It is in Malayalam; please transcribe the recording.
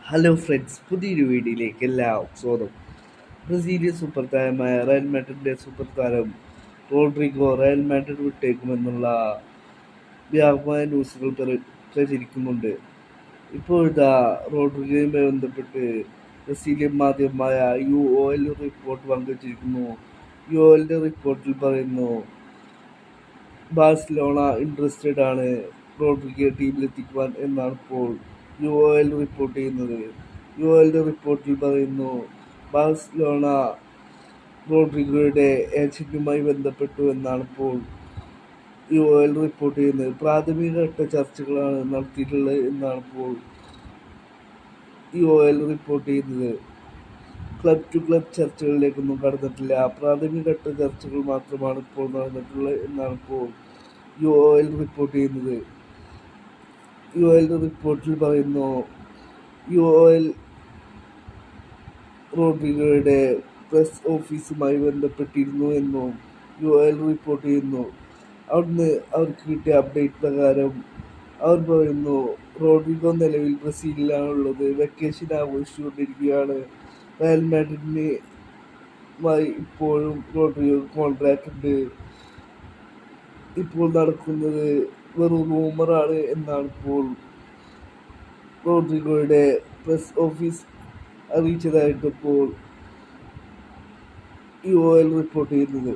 ഹലോ ഫ്രണ്ട്സ്, പുതിയൊരു വീഡിയോയിലേക്ക് എല്ലാവർക്കും സ്വാഗതം. ബ്രസീലിയൻ സൂപ്പർ താരമായ റയൽ മാഡ്രിഡിന്റെ സൂപ്പർ താരം റോഡ്രിഗോ റയൽ മാഡ്രിഡ് വിട്ടേക്കുമെന്നുള്ള വ്യാപകമായ ന്യൂസുകൾ പ്രചരിക്കുന്നുണ്ട്. ഇപ്പോഴിതാ റോഡ്രിഗോയുമായി ബന്ധപ്പെട്ട് ബ്രസീലിയൻ മാധ്യമമായ UOL റിപ്പോർട്ട് പങ്കുവച്ചിരിക്കുന്നു. UOLന്റെ റിപ്പോർട്ടിൽ പറയുന്നു, ബാഴ്സലോണ ഇൻട്രസ്റ്റഡ് ആണ് റോഡ്രിഗോയെ ടീമിലെത്തിക്കുവാൻ എന്നാണ് ഇപ്പോൾ UOL റിപ്പോർട്ട് ചെയ്യുന്നത്. UOLന്റെ റിപ്പോർട്ടിൽ പറയുന്നു, ബാഴ്സലോണ റോഡ്രിഗോയുടെ ഏജന്റുമായി ബന്ധപ്പെട്ടു എന്നാണ് ഇപ്പോൾ UOL റിപ്പോർട്ട് ചെയ്യുന്നത്. പ്രാഥമികഘട്ട ചർച്ചകളാണ് നടത്തിയിട്ടുള്ളത് എന്നാണ് ഇപ്പോൾ UOL റിപ്പോർട്ട് ചെയ്യുന്നത്. ക്ലബ് ടു ക്ലബ് ചർച്ചകളിലേക്കൊന്നും കടന്നിട്ടില്ല. പ്രാഥമികഘട്ട ചർച്ചകൾ മാത്രമാണ് ഇപ്പോൾ നടന്നിട്ടുള്ളത് എന്നാണ് ഇപ്പോൾ UOL റിപ്പോർട്ട് ചെയ്യുന്നത്. UOLന്റെ റിപ്പോർട്ടിൽ പറയുന്നു, UOL റോഡ്രിഗോയുടെ പ്രസ് ഓഫീസുമായി ബന്ധപ്പെട്ടിരുന്നു എന്നും UOL റിപ്പോർട്ട് ചെയ്യുന്നു. അവിടുന്ന് അവർക്ക് കിട്ടിയ അപ്ഡേറ്റ് പ്രകാരം അവർ പറയുന്നു, റോഡ്രിഗോ നിലവിൽ ബ്രസീലിലാണുള്ളത്, വെക്കേഷൻ ആഘോഷിച്ചുകൊണ്ടിരിക്കുകയാണ്. റയൽ മാഡ്രിഡിനുമായി ഇപ്പോഴും റോഡ്രിഗോ കോൺട്രാക്ട് ഉണ്ട്. ഇപ്പോൾ നടക്കുന്നത് വെറും റൂമറാണ് എന്നാണ് ഇപ്പോൾ റോഡ്രിഗോയുടെ പ്രസ് ഓഫീസ് അറിയിച്ചതായിട്ട് ഇപ്പോൾ UOL റിപ്പോർട്ട് ചെയ്യുന്നത്.